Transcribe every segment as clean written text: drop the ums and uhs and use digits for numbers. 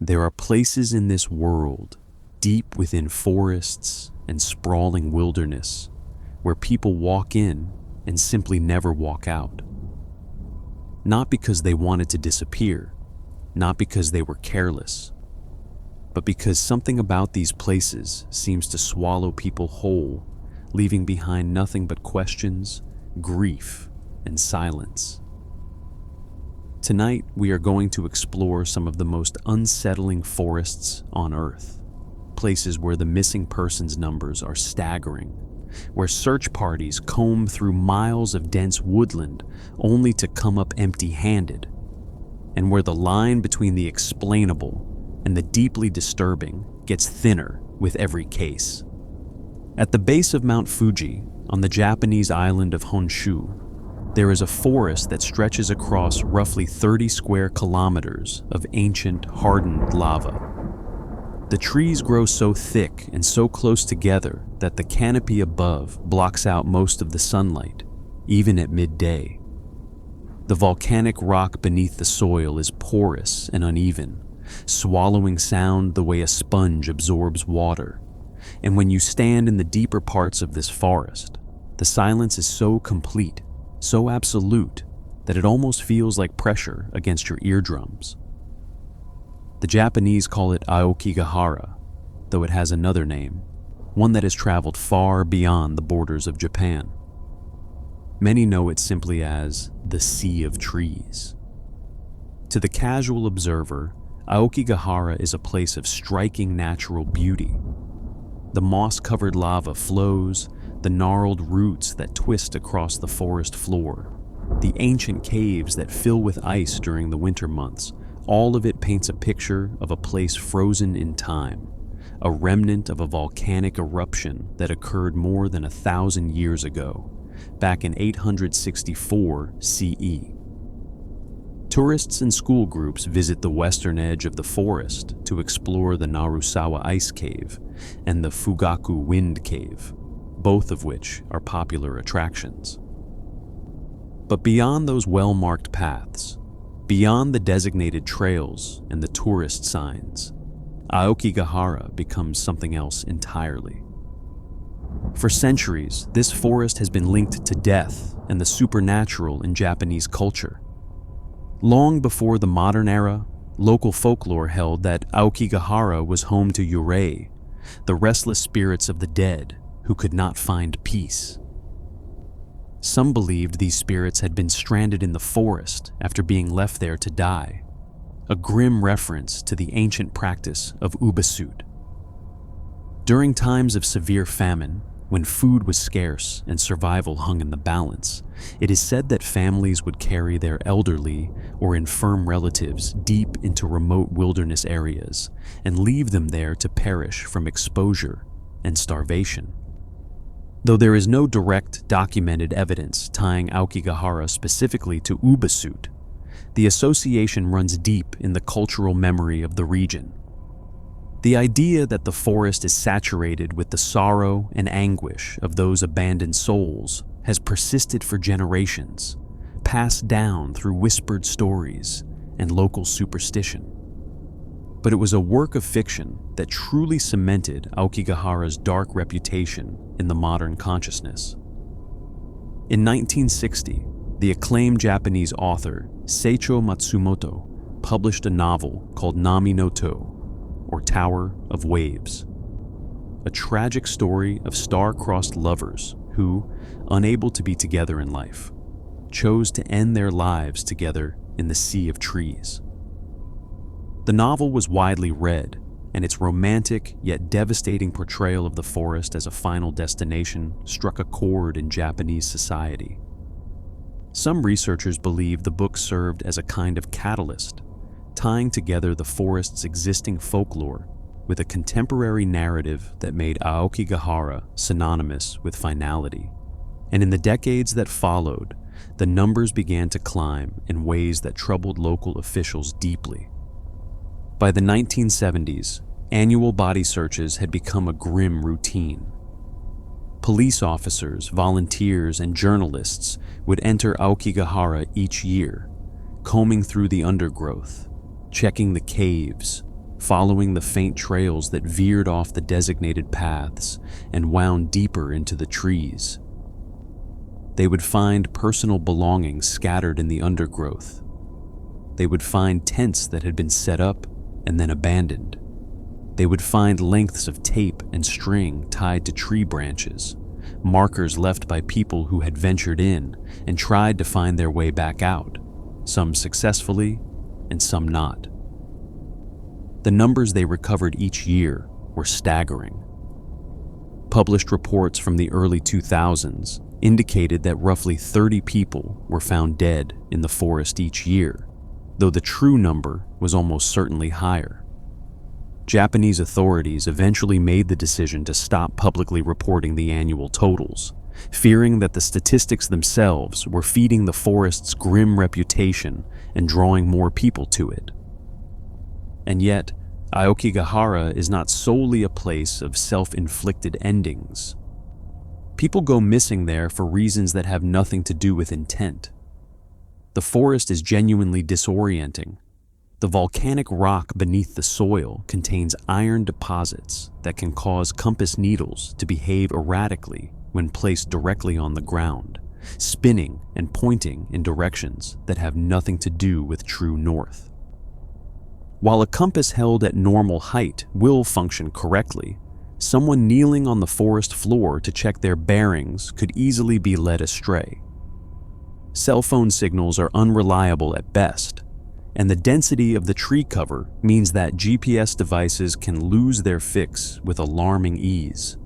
There are places in this world, deep within forests and sprawling wilderness, where people walk in and simply never walk out. Not because they wanted to disappear, not because they were careless, but because something about these places seems to swallow people whole, leaving behind nothing but questions, grief, and silence. Tonight, we are going to explore some of the most unsettling forests on Earth, places where the missing persons numbers are staggering, where search parties comb through miles of dense woodland only to come up empty-handed, and where the line between the explainable and the deeply disturbing gets thinner with every case. At the base of Mount Fuji, on the Japanese island of Honshu, there is a forest that stretches across roughly 30 square kilometers of ancient, hardened lava. The trees grow so thick and so close together that the canopy above blocks out most of the sunlight, even at midday. The volcanic rock beneath the soil is porous and uneven, swallowing sound the way a sponge absorbs water. And when you stand in the deeper parts of this forest, the silence is so complete, so absolute, that it almost feels like pressure against your eardrums. The Japanese call it Aokigahara, though it has another name, one that has traveled far beyond the borders of Japan. Many know it simply as the Sea of Trees. To the casual observer, Aokigahara is a place of striking natural beauty. The moss-covered lava flows, the gnarled roots that twist across the forest floor, the ancient caves that fill with ice during the winter months, all of it paints a picture of a place frozen in time, a remnant of a volcanic eruption that occurred more than 1,000 years ago, back in 864 CE. Tourists and school groups visit the western edge of the forest to explore the Narusawa Ice Cave and the Fugaku Wind Cave, both of which are popular attractions. But beyond those well-marked paths, beyond the designated trails and the tourist signs, Aokigahara becomes something else entirely. For centuries, this forest has been linked to death and the supernatural in Japanese culture. Long before the modern era, local folklore held that Aokigahara was home to yurei, the restless spirits of the dead who could not find peace. Some believed these spirits had been stranded in the forest after being left there to die, a grim reference to the ancient practice of ubasut. During times of severe famine, when food was scarce and survival hung in the balance, it is said that families would carry their elderly or infirm relatives deep into remote wilderness areas and leave them there to perish from exposure and starvation. Though there is no direct documented evidence tying Aokigahara specifically to ubasut, the association runs deep in the cultural memory of the region. The idea that the forest is saturated with the sorrow and anguish of those abandoned souls has persisted for generations, passed down through whispered stories and local superstition. But it was a work of fiction that truly cemented Aokigahara's dark reputation in the modern consciousness. In 1960, the acclaimed Japanese author Seicho Matsumoto published a novel called Nami no To, or Tower of Waves, a tragic story of star-crossed lovers who, unable to be together in life, chose to end their lives together in the Sea of Trees. The novel was widely read, and its romantic yet devastating portrayal of the forest as a final destination struck a chord in Japanese society. Some researchers believe the book served as a kind of catalyst, tying together the forest's existing folklore with a contemporary narrative that made Aokigahara synonymous with finality. And in the decades that followed, the numbers began to climb in ways that troubled local officials deeply. By the 1970s, annual body searches had become a grim routine. Police officers, volunteers, and journalists would enter Aokigahara each year, combing through the undergrowth, checking the caves, following the faint trails that veered off the designated paths and wound deeper into the trees. They would find personal belongings scattered in the undergrowth. They would find tents that had been set up and then abandoned. They would find lengths of tape and string tied to tree branches, markers left by people who had ventured in and tried to find their way back out, some successfully and some not. The numbers they recovered each year were staggering. Published reports from the early 2000s indicated that roughly 30 people were found dead in the forest each year, though the true number was almost certainly higher. Japanese authorities eventually made the decision to stop publicly reporting the annual totals, fearing that the statistics themselves were feeding the forest's grim reputation and drawing more people to it. And yet, Aokigahara is not solely a place of self-inflicted endings. People go missing there for reasons that have nothing to do with intent. The forest is genuinely disorienting. The volcanic rock beneath the soil contains iron deposits that can cause compass needles to behave erratically when placed directly on the ground, spinning and pointing in directions that have nothing to do with true north. While a compass held at normal height will function correctly, someone kneeling on the forest floor to check their bearings could easily be led astray. Cell phone signals are unreliable at best, and the density of the tree cover means that GPS devices can lose their fix with alarming ease.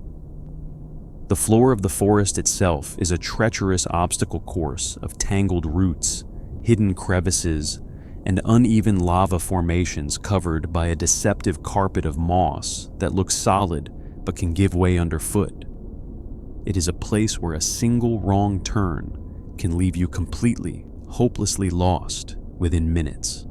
The floor of the forest itself is a treacherous obstacle course of tangled roots, hidden crevices, and uneven lava formations covered by a deceptive carpet of moss that looks solid but can give way underfoot. It is a place where a single wrong turn can leave you completely, hopelessly lost within minutes.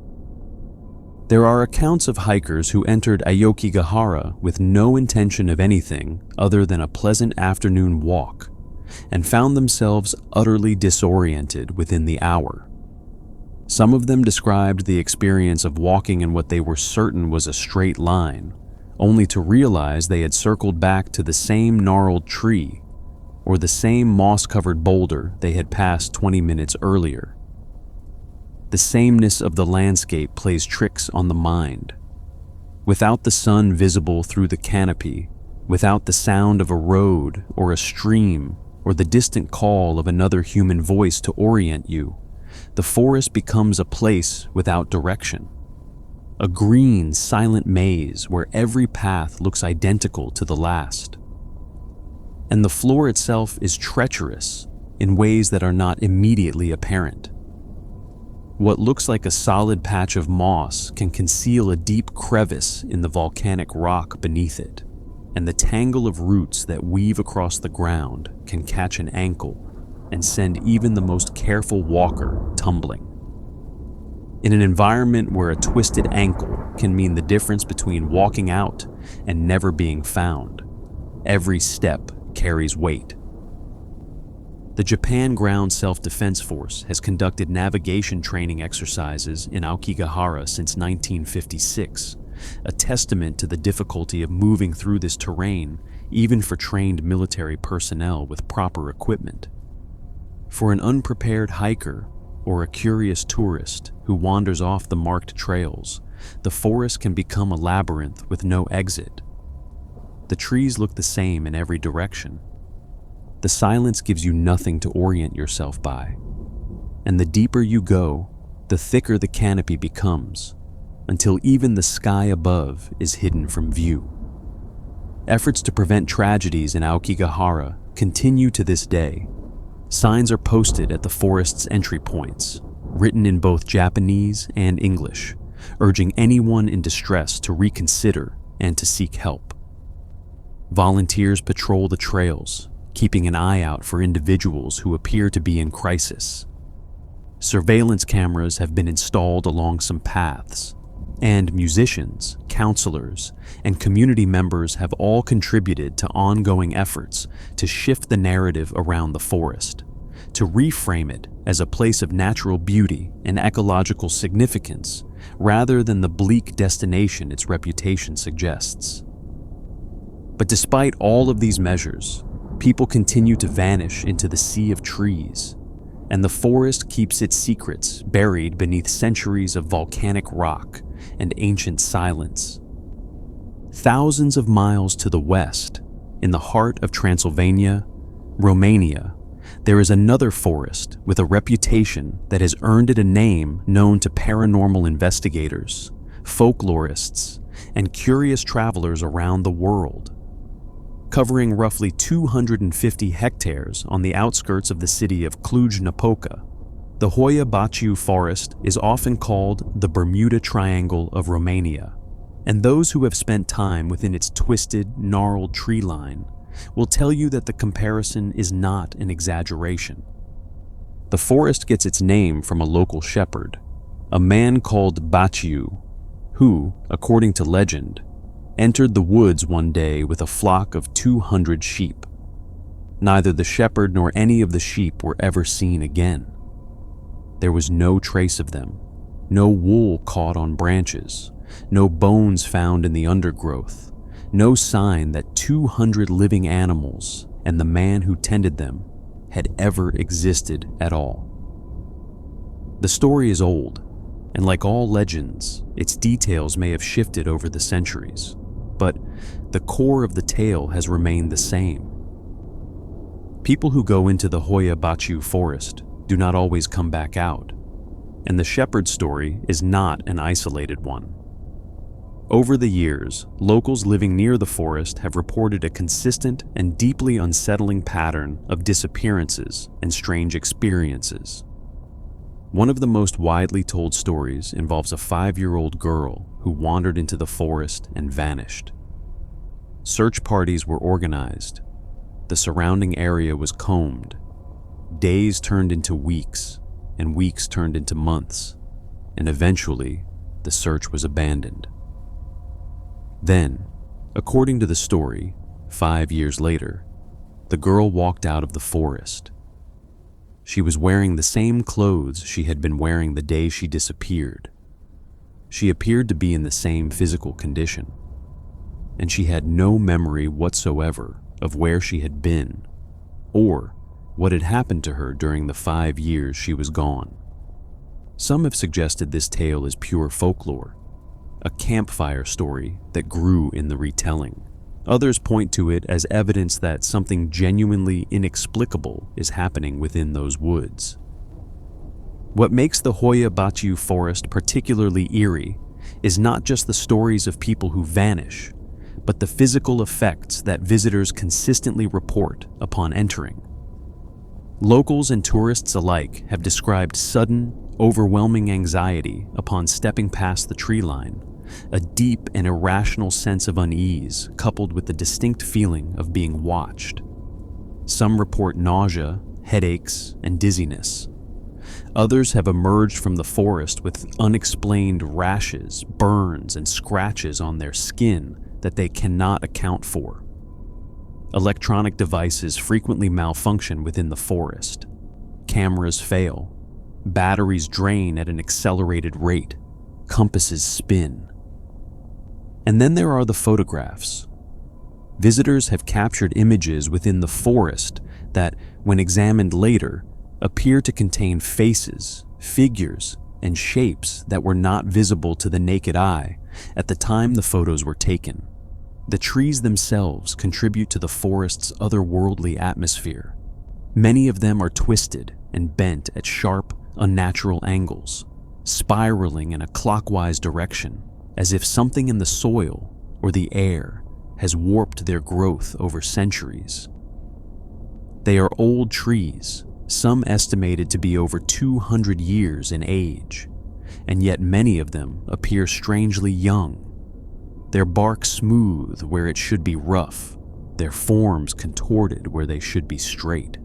There are accounts of hikers who entered Aokigahara with no intention of anything other than a pleasant afternoon walk and found themselves utterly disoriented within the hour. Some of them described the experience of walking in what they were certain was a straight line, only to realize they had circled back to the same gnarled tree or the same moss-covered boulder they had passed 20 minutes earlier. The sameness of the landscape plays tricks on the mind. Without the sun visible through the canopy, without the sound of a road or a stream or the distant call of another human voice to orient you, the forest becomes a place without direction. A green, silent maze where every path looks identical to the last. And the floor itself is treacherous in ways that are not immediately apparent. What looks like a solid patch of moss can conceal a deep crevice in the volcanic rock beneath it, and the tangle of roots that weave across the ground can catch an ankle and send even the most careful walker tumbling. In an environment where a twisted ankle can mean the difference between walking out and never being found, every step carries weight. The Japan Ground Self-Defense Force has conducted navigation training exercises in Aokigahara since 1956, a testament to the difficulty of moving through this terrain even for trained military personnel with proper equipment. For an unprepared hiker or a curious tourist who wanders off the marked trails, the forest can become a labyrinth with no exit. The trees look the same in every direction. The silence gives you nothing to orient yourself by. And the deeper you go, the thicker the canopy becomes, until even the sky above is hidden from view. Efforts to prevent tragedies in Aokigahara continue to this day. Signs are posted at the forest's entry points, written in both Japanese and English, urging anyone in distress to reconsider and to seek help. Volunteers patrol the trails, keeping an eye out for individuals who appear to be in crisis. Surveillance cameras have been installed along some paths, and musicians, counselors, and community members have all contributed to ongoing efforts to shift the narrative around the forest, to reframe it as a place of natural beauty and ecological significance rather than the bleak destination its reputation suggests. But despite all of these measures, people continue to vanish into the sea of trees, and the forest keeps its secrets buried beneath centuries of volcanic rock and ancient silence. Thousands of miles to the west, in the heart of Transylvania, Romania, there is another forest with a reputation that has earned it a name known to paranormal investigators, folklorists, and curious travelers around the world. Covering roughly 250 hectares on the outskirts of the city of Cluj-Napoca, the Hoia Baciu forest is often called the Bermuda Triangle of Romania, and those who have spent time within its twisted, gnarled tree line will tell you that the comparison is not an exaggeration. The forest gets its name from a local shepherd, a man called Baciu, who, according to legend, entered the woods one day with a flock of 200 sheep. Neither the shepherd nor any of the sheep were ever seen again. There was no trace of them, no wool caught on branches, no bones found in the undergrowth, no sign that 200 living animals and the man who tended them had ever existed at all. The story is old, and like all legends, its details may have shifted over the centuries, but the core of the tale has remained the same. People who go into the Hoia Baciu forest do not always come back out, and the shepherd story is not an isolated one. Over the years, locals living near the forest have reported a consistent and deeply unsettling pattern of disappearances and strange experiences. One of the most widely told stories involves a 5-year-old girl who wandered into the forest and vanished. Search parties were organized. The surrounding area was combed. Days turned into weeks, and weeks turned into months, and eventually, the search was abandoned. Then, according to the story, 5 years later, the girl walked out of the forest. She was wearing the same clothes she had been wearing the day she disappeared. She appeared to be in the same physical condition, and she had no memory whatsoever of where she had been or what had happened to her during the 5 years she was gone. Some have suggested this tale is pure folklore, a campfire story that grew in the retelling. Others point to it as evidence that something genuinely inexplicable is happening within those woods. What makes the Hoia Baciu forest particularly eerie is not just the stories of people who vanish, but the physical effects that visitors consistently report upon entering. Locals and tourists alike have described sudden, overwhelming anxiety upon stepping past the tree line, a deep and irrational sense of unease coupled with the distinct feeling of being watched. Some report nausea, headaches, and dizziness. Others have emerged from the forest with unexplained rashes, burns, and scratches on their skin that they cannot account for. Electronic devices frequently malfunction within the forest. Cameras fail. Batteries drain at an accelerated rate. Compasses spin. And then there are the photographs. Visitors have captured images within the forest that, when examined later, appear to contain faces, figures, and shapes that were not visible to the naked eye at the time the photos were taken. The trees themselves contribute to the forest's otherworldly atmosphere. Many of them are twisted and bent at sharp, unnatural angles, spiraling in a clockwise direction, as if something in the soil or the air has warped their growth over centuries. They are old trees, some estimated to be over 200 years in age, and yet many of them appear strangely young. Their bark smooth where it should be rough, their forms contorted where they should be straight.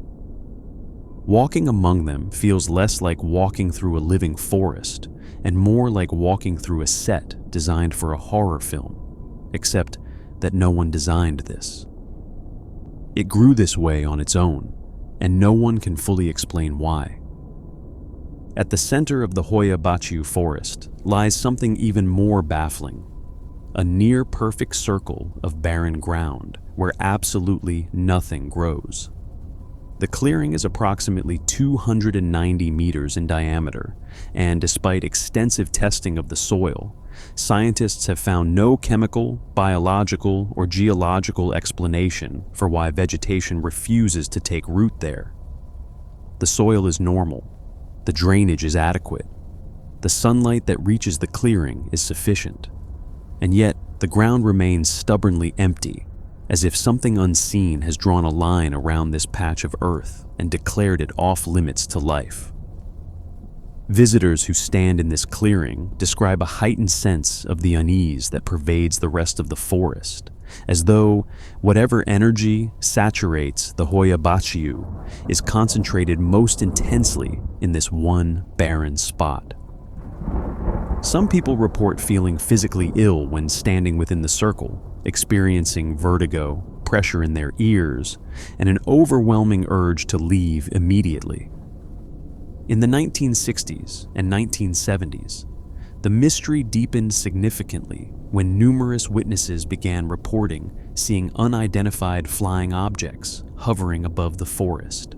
Walking among them feels less like walking through a living forest and more like walking through a set designed for a horror film, except that no one designed this. It grew this way on its own, and no one can fully explain why. At the center of the Hoia Baciu forest lies something even more baffling: a near-perfect circle of barren ground where absolutely nothing grows. The clearing is approximately 290 meters in diameter, and despite extensive testing of the soil, scientists have found no chemical, biological, or geological explanation for why vegetation refuses to take root there. The soil is normal, the drainage is adequate, the sunlight that reaches the clearing is sufficient, and yet the ground remains stubbornly empty, as if something unseen has drawn a line around this patch of earth and declared it off-limits to life. Visitors who stand in this clearing describe a heightened sense of the unease that pervades the rest of the forest, as though whatever energy saturates the Hoia Baciu is concentrated most intensely in this one barren spot. Some people report feeling physically ill when standing within the circle, experiencing vertigo, pressure in their ears, and an overwhelming urge to leave immediately. In the 1960s and 1970s, the mystery deepened significantly when numerous witnesses began reporting seeing unidentified flying objects hovering above the forest.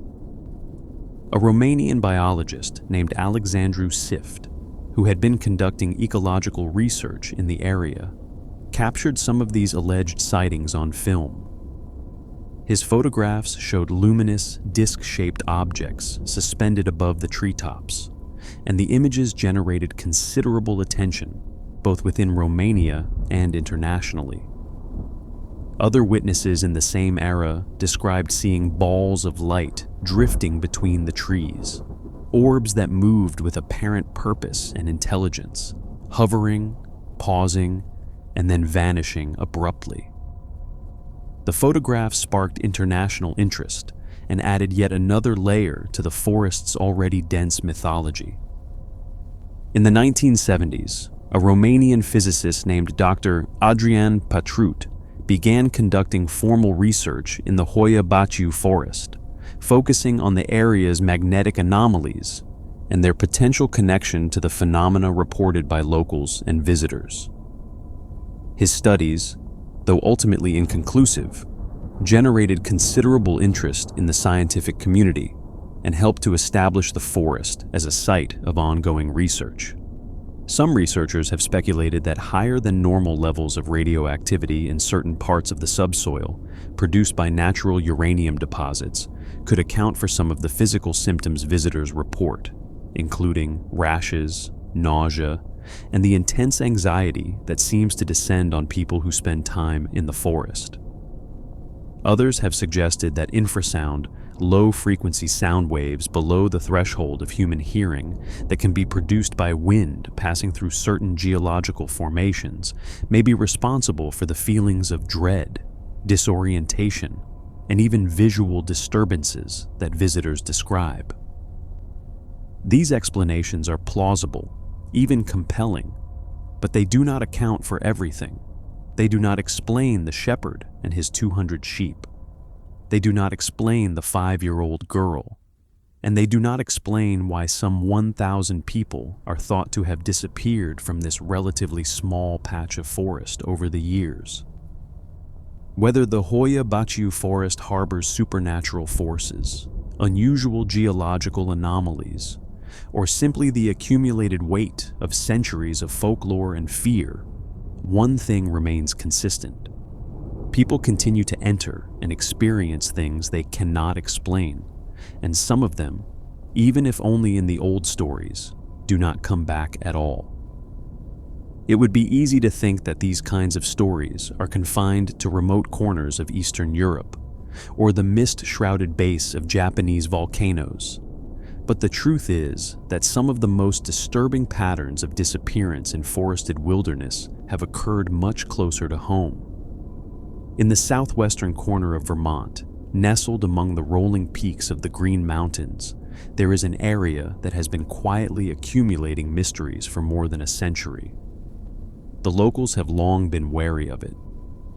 A Romanian biologist named Alexandru Sift, who had been conducting ecological research in the area, captured some of these alleged sightings on film. His photographs showed luminous, disc-shaped objects suspended above the treetops, and the images generated considerable attention, both within Romania and internationally. Other witnesses in the same era described seeing balls of light drifting between the trees, orbs that moved with apparent purpose and intelligence, hovering, pausing, and then vanishing abruptly. The photographs sparked international interest and added yet another layer to the forest's already dense mythology. In the 1970s, a Romanian physicist named Dr. Adrian Patrut began conducting formal research in the Hoia Baciu forest, focusing on the area's magnetic anomalies and their potential connection to the phenomena reported by locals and visitors. His studies, though ultimately inconclusive, generated considerable interest in the scientific community and helped to establish the forest as a site of ongoing research. Some researchers have speculated that higher than normal levels of radioactivity in certain parts of the subsoil, produced by natural uranium deposits, could account for some of the physical symptoms visitors report, including rashes, nausea, and the intense anxiety that seems to descend on people who spend time in the forest. Others have suggested that infrasound, low-frequency sound waves below the threshold of human hearing that can be produced by wind passing through certain geological formations may be responsible for the feelings of dread, disorientation, and even visual disturbances that visitors describe. These explanations are plausible, even compelling, but they do not account for everything. They do not explain the shepherd and his 200 sheep. They do not explain the 5-year-old girl, and they do not explain why some 1,000 people are thought to have disappeared from this relatively small patch of forest over the years. Whether the Hoia Baciu forest harbors supernatural forces, unusual geological anomalies, or simply the accumulated weight of centuries of folklore and fear, one thing remains consistent. People continue to enter and experience things they cannot explain, and some of them, even if only in the old stories, do not come back at all. It would be easy to think that these kinds of stories are confined to remote corners of Eastern Europe, or the mist-shrouded base of Japanese volcanoes. But the truth is that some of the most disturbing patterns of disappearance in forested wilderness have occurred much closer to home. In the southwestern corner of Vermont, nestled among the rolling peaks of the Green Mountains, there is an area that has been quietly accumulating mysteries for more than a century. The locals have long been wary of it.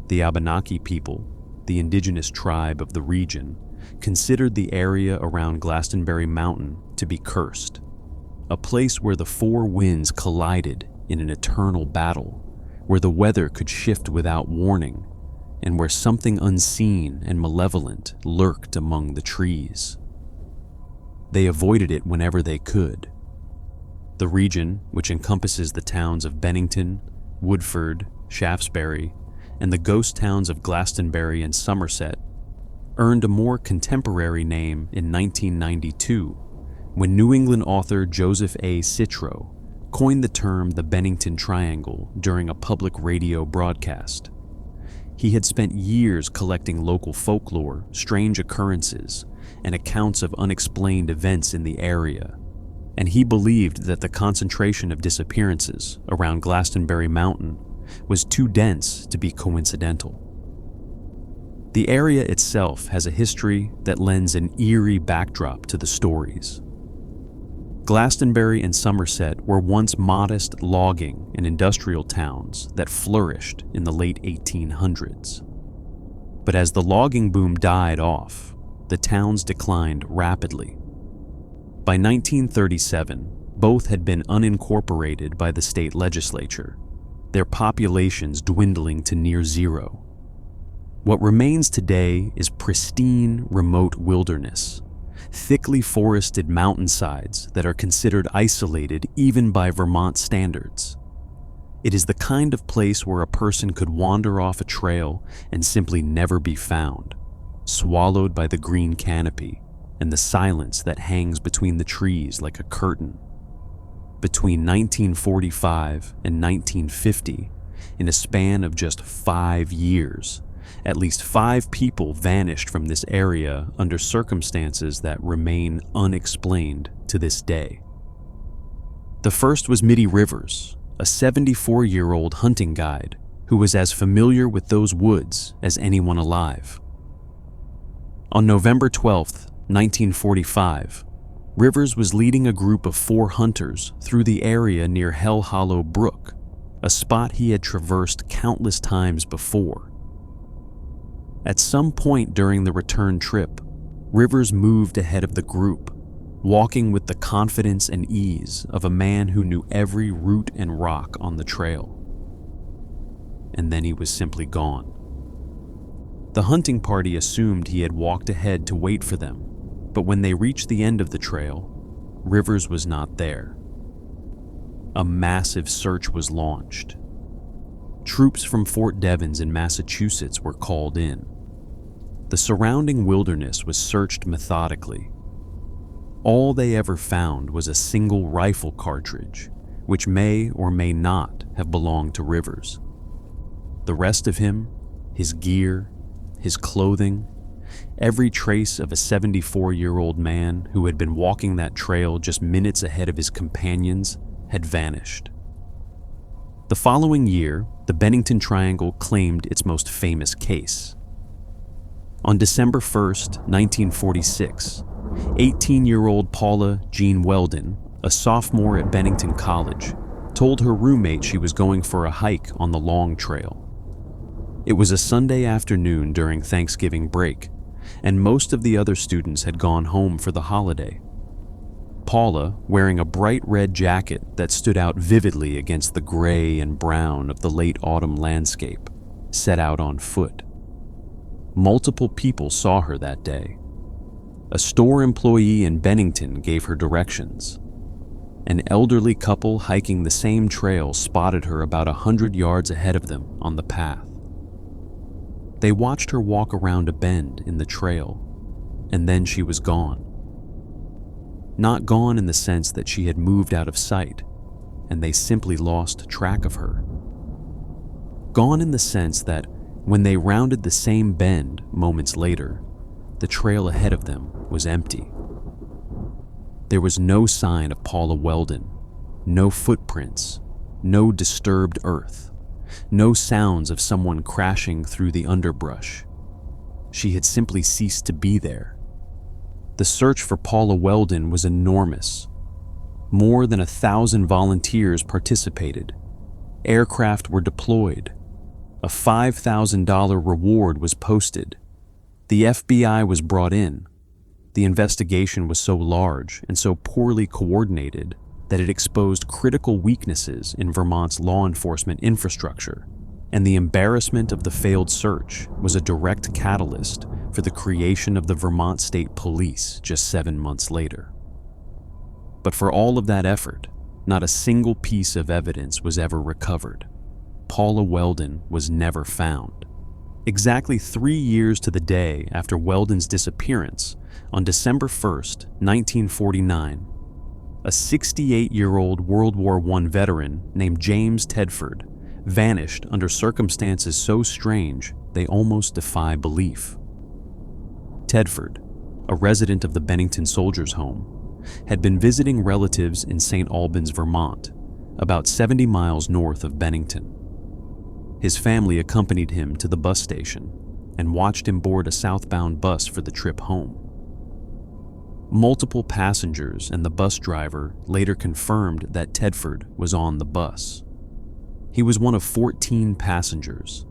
The Abenaki people, the indigenous tribe of the region, considered the area around Glastonbury Mountain to be cursed, a place where the four winds collided in an eternal battle, where the weather could shift without warning, and where something unseen and malevolent lurked among the trees. They avoided it whenever they could. The region, which encompasses the towns of Bennington, Woodford, Shaftesbury, and the ghost towns of Glastonbury and Somerset, earned a more contemporary name in 1992 when New England author Joseph A. Citro coined the term the Bennington Triangle during a public radio broadcast. He had spent years collecting local folklore, strange occurrences, and accounts of unexplained events in the area, and he believed that the concentration of disappearances around Glastonbury Mountain was too dense to be coincidental. The area itself has a history that lends an eerie backdrop to the stories. Glastonbury and Somerset were once modest logging and industrial towns that flourished in the late 1800s. But as the logging boom died off, the towns declined rapidly. By 1937, both had been unincorporated by the state legislature, their populations dwindling to near zero. What remains today is pristine, remote wilderness, thickly forested mountainsides that are considered isolated even by Vermont standards. It is the kind of place where a person could wander off a trail and simply never be found, swallowed by the green canopy and the silence that hangs between the trees like a curtain. Between 1945 and 1950, in a span of just 5 years, at least 5 people vanished from this area under circumstances that remain unexplained to this day. The first was Mitty Rivers, a 74-year-old hunting guide who was as familiar with those woods as anyone alive. On November 12, 1945, Rivers was leading a group of 4 hunters through the area near Hell Hollow Brook, a spot he had traversed countless times before. At some point during the return trip, Rivers moved ahead of the group, walking with the confidence and ease of a man who knew every root and rock on the trail. And then he was simply gone. The hunting party assumed he had walked ahead to wait for them, but when they reached the end of the trail, Rivers was not there. A massive search was launched. Troops from Fort Devens in Massachusetts were called in. The surrounding wilderness was searched methodically. All they ever found was a single rifle cartridge, which may or may not have belonged to Rivers. The rest of him, his gear, his clothing, every trace of a 74-year-old man who had been walking that trail just minutes ahead of his companions had vanished. The following year, the Bennington Triangle claimed its most famous case. On December 1, 1946, 18-year-old Paula Jean Weldon, a sophomore at Bennington College, told her roommate she was going for a hike on the Long Trail. It was a Sunday afternoon during Thanksgiving break, and most of the other students had gone home for the holiday. Paula, wearing a bright red jacket that stood out vividly against the gray and brown of the late autumn landscape, set out on foot. Multiple people saw her that day. A store employee in Bennington gave her directions. An elderly couple hiking the same trail spotted her about 100 yards ahead of them on the path. They watched her walk around a bend in the trail, and then she was gone. Not gone in the sense that she had moved out of sight, and they simply lost track of her. Gone in the sense that when they rounded the same bend moments later, the trail ahead of them was empty. There was no sign of Paula Weldon, no footprints, no disturbed earth, no sounds of someone crashing through the underbrush. She had simply ceased to be there. The search for Paula Weldon was enormous. More than 1,000 volunteers participated. Aircraft were deployed. A $5,000 reward was posted. The FBI was brought in. The investigation was so large and so poorly coordinated that it exposed critical weaknesses in Vermont's law enforcement infrastructure, and the embarrassment of the failed search was a direct catalyst for the creation of the Vermont State Police just 7 months later. But for all of that effort, not a single piece of evidence was ever recovered. Paula Weldon was never found. Exactly 3 years to the day after Weldon's disappearance, on December 1st, 1949, a 68-year-old World War I veteran named James Tedford vanished under circumstances so strange they almost defy belief. Tedford, a resident of the Bennington Soldiers' Home, had been visiting relatives in St. Albans, Vermont, about 70 miles north of Bennington. His family accompanied him to the bus station and watched him board a southbound bus for the trip home. Multiple passengers and the bus driver later confirmed that Tedford was on the bus. He was one of 14 passengers.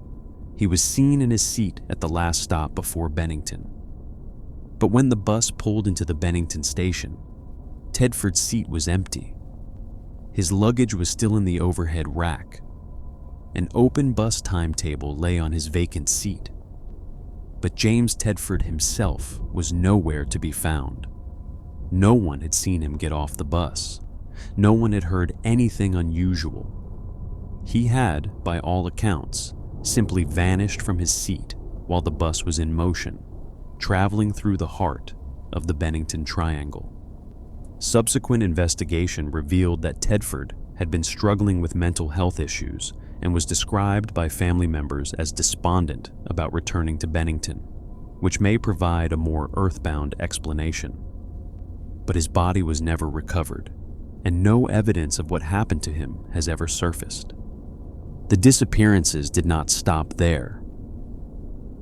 He was seen in his seat at the last stop before Bennington. But when the bus pulled into the Bennington station, Tedford's seat was empty. His luggage was still in the overhead rack. An open bus timetable lay on his vacant seat. But James Tedford himself was nowhere to be found. No one had seen him get off the bus. No one had heard anything unusual. He had, by all accounts, simply vanished from his seat while the bus was in motion, traveling through the heart of the Bennington Triangle. Subsequent investigation revealed that Tedford had been struggling with mental health issues and was described by family members as despondent about returning to Bennington, which may provide a more earthbound explanation. But his body was never recovered, and no evidence of what happened to him has ever surfaced. The disappearances did not stop there.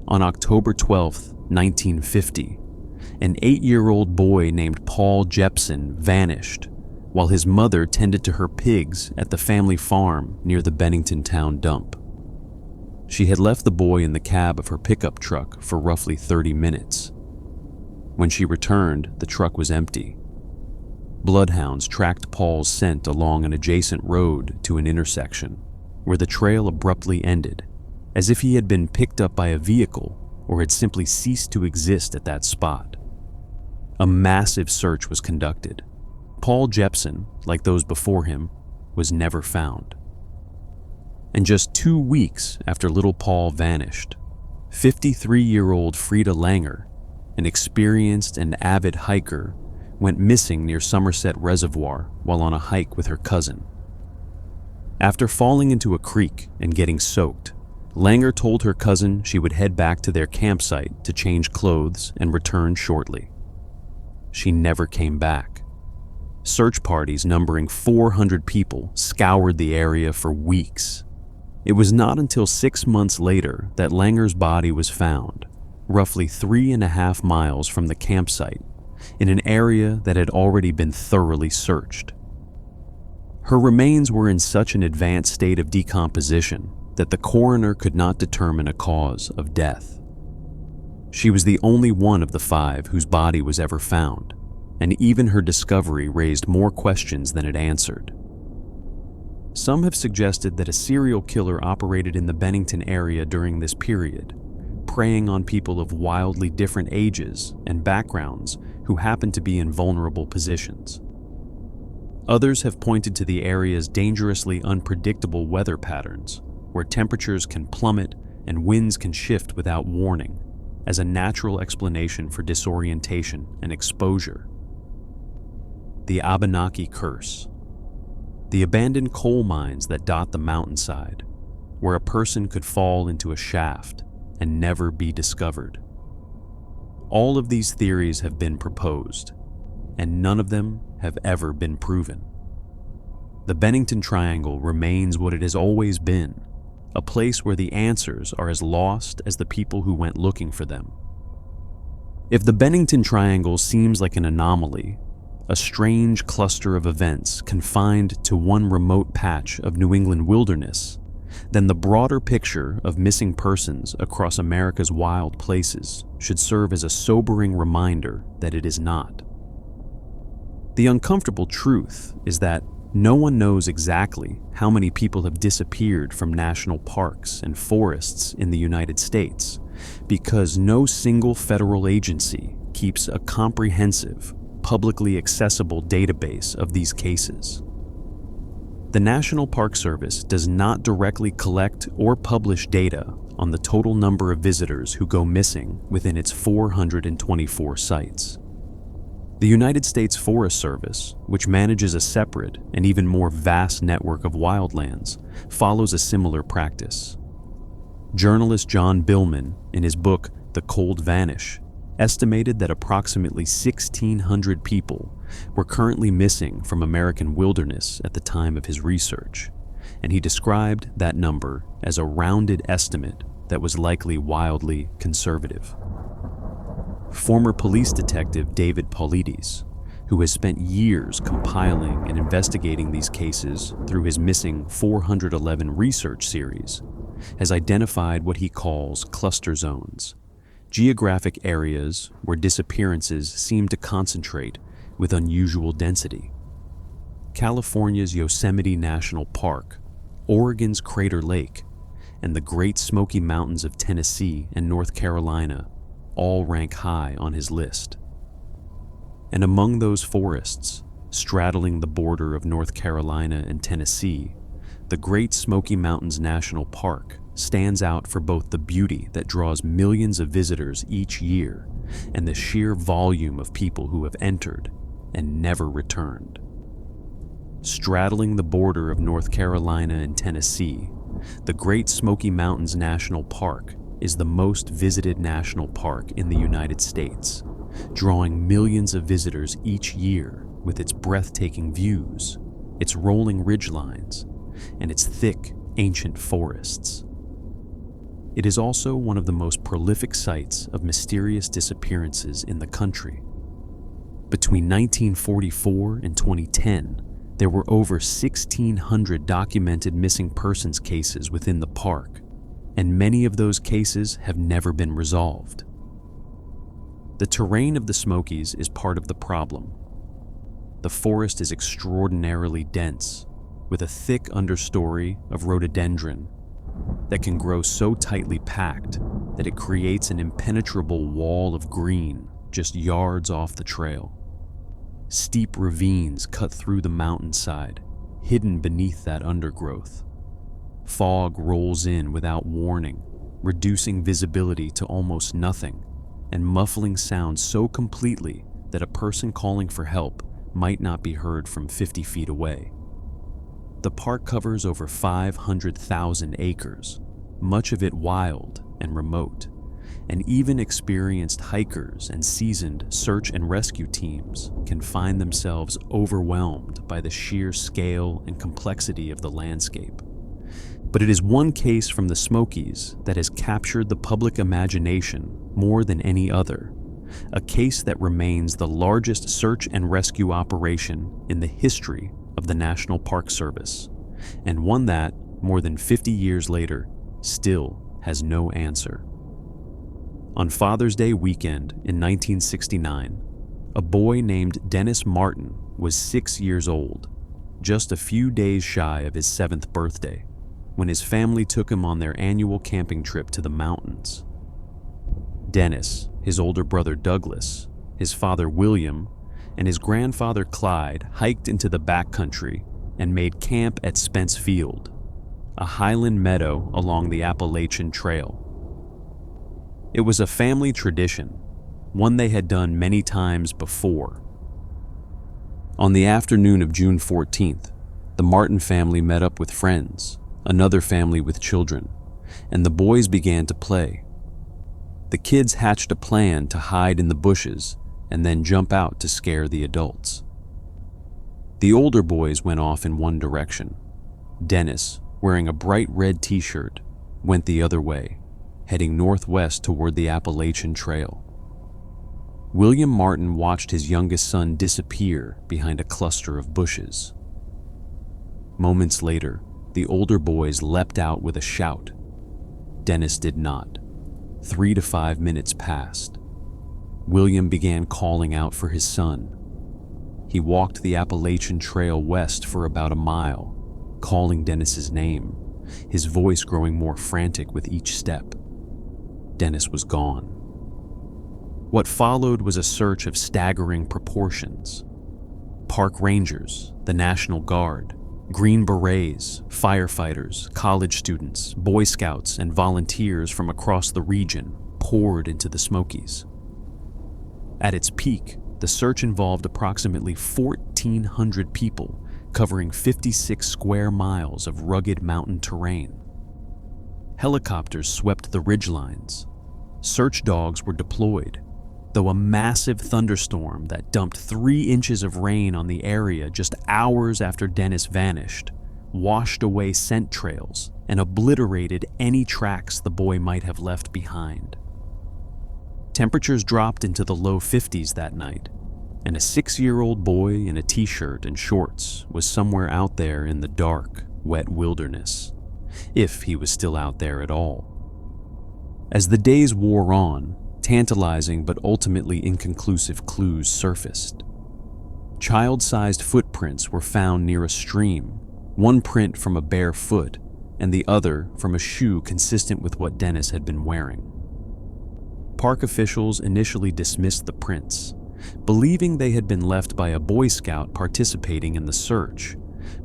On October 12, 1950, an 8-year-old boy named Paul Jepson vanished while his mother tended to her pigs at the family farm near the Bennington town dump. She had left the boy in the cab of her pickup truck for roughly 30 minutes. When she returned, the truck was empty. Bloodhounds tracked Paul's scent along an adjacent road to an intersection, where the trail abruptly ended, as if he had been picked up by a vehicle or had simply ceased to exist at that spot. A massive search was conducted. Paul Jepson, like those before him, was never found. And just 2 weeks after little Paul vanished, 53-year-old Frida Langer, an experienced and avid hiker, went missing near Somerset Reservoir while on a hike with her cousin. After falling into a creek and getting soaked, Langer told her cousin she would head back to their campsite to change clothes and return shortly. She never came back. Search parties numbering 400 people scoured the area for weeks. It was not until 6 months later that Langer's body was found, roughly 3.5 miles from the campsite, in an area that had already been thoroughly searched. Her remains were in such an advanced state of decomposition that the coroner could not determine a cause of death. She was the only one of the 5 whose body was ever found, and even her discovery raised more questions than it answered. Some have suggested that a serial killer operated in the Bennington area during this period, preying on people of wildly different ages and backgrounds who happened to be in vulnerable positions. Others have pointed to the area's dangerously unpredictable weather patterns, where temperatures can plummet and winds can shift without warning, as a natural explanation for disorientation and exposure. The Abenaki Curse. The abandoned coal mines that dot the mountainside, where a person could fall into a shaft and never be discovered. All of these theories have been proposed, and none of them have ever been proven. The Bennington Triangle remains what it has always been, a place where the answers are as lost as the people who went looking for them. If the Bennington Triangle seems like an anomaly, a strange cluster of events confined to one remote patch of New England wilderness, then the broader picture of missing persons across America's wild places should serve as a sobering reminder that it is not. The uncomfortable truth is that no one knows exactly how many people have disappeared from national parks and forests in the United States, because no single federal agency keeps a comprehensive, publicly accessible database of these cases. The National Park Service does not directly collect or publish data on the total number of visitors who go missing within its 424 sites. The United States Forest Service, which manages a separate and even more vast network of wildlands, follows a similar practice. Journalist John Billman, in his book The Cold Vanish, estimated that approximately 1,600 people were currently missing from American wilderness at the time of his research, and he described that number as a rounded estimate that was likely wildly conservative. Former police detective David Paulides, who has spent years compiling and investigating these cases through his Missing 411 research series, has identified what he calls cluster zones, geographic areas where disappearances seem to concentrate with unusual density. California's Yosemite National Park, Oregon's Crater Lake, and the Great Smoky Mountains of Tennessee and North Carolina all rank high on his list. And among those forests, straddling the border of North Carolina and Tennessee, the Great Smoky Mountains National Park stands out for both the beauty that draws millions of visitors each year and the sheer volume of people who have entered and never returned. Straddling the border of North Carolina and Tennessee, the Great Smoky Mountains National Park is the most visited national park in the United States, drawing millions of visitors each year with its breathtaking views, its rolling ridgelines, and its thick, ancient forests. It is also one of the most prolific sites of mysterious disappearances in the country. Between 1944 and 2010, there were over 1,600 documented missing persons cases within the park, and many of those cases have never been resolved. The terrain of the Smokies is part of the problem. The forest is extraordinarily dense, with a thick understory of rhododendron that can grow so tightly packed that it creates an impenetrable wall of green just yards off the trail. Steep ravines cut through the mountainside, hidden beneath that undergrowth. Fog rolls in without warning, reducing visibility to almost nothing, and muffling sound so completely that a person calling for help might not be heard from 50 feet away. The park covers over 500,000 acres, much of it wild and remote, and even experienced hikers and seasoned search and rescue teams can find themselves overwhelmed by the sheer scale and complexity of the landscape. But it is one case from the Smokies that has captured the public imagination more than any other, a case that remains the largest search and rescue operation in the history of the National Park Service, and one that, more than 50 years later, still has no answer. On Father's Day weekend in 1969, a boy named Dennis Martin was 6 years old, just a few days shy of his 7th birthday, when his family took him on their annual camping trip to the mountains. Dennis, his older brother Douglas, his father William, and his grandfather Clyde hiked into the backcountry and made camp at Spence Field, a highland meadow along the Appalachian Trail. It was a family tradition, one they had done many times before. On the afternoon of June 14th, the Martin family met up with friends, another family with children, and the boys began to play. The kids hatched a plan to hide in the bushes and then jump out to scare the adults. The older boys went off in one direction. Dennis, wearing a bright red t-shirt, went the other way, heading northwest toward the Appalachian Trail. William Martin watched his youngest son disappear behind a cluster of bushes. Moments later, the older boys leapt out with a shout. Dennis did not. 3 to 5 minutes passed. William began calling out for his son. He walked the Appalachian Trail west for about a mile, calling Dennis's name, his voice growing more frantic with each step. Dennis was gone. What followed was a search of staggering proportions. Park rangers, the National Guard, Green Berets, firefighters, college students, Boy Scouts, and volunteers from across the region poured into the Smokies. At its peak, the search involved approximately 1,400 people covering 56 square miles of rugged mountain terrain. Helicopters swept the ridgelines. Search dogs were deployed, though a massive thunderstorm that dumped 3 inches of rain on the area just hours after Dennis vanished washed away scent trails and obliterated any tracks the boy might have left behind. Temperatures dropped into the low 50s that night, and a 6-year-old boy in a t-shirt and shorts was somewhere out there in the dark, wet wilderness, if he was still out there at all. As the days wore on, tantalizing but ultimately inconclusive clues surfaced. Child-sized footprints were found near a stream, one print from a bare foot and the other from a shoe consistent with what Dennis had been wearing. Park officials initially dismissed the prints, believing they had been left by a Boy Scout participating in the search,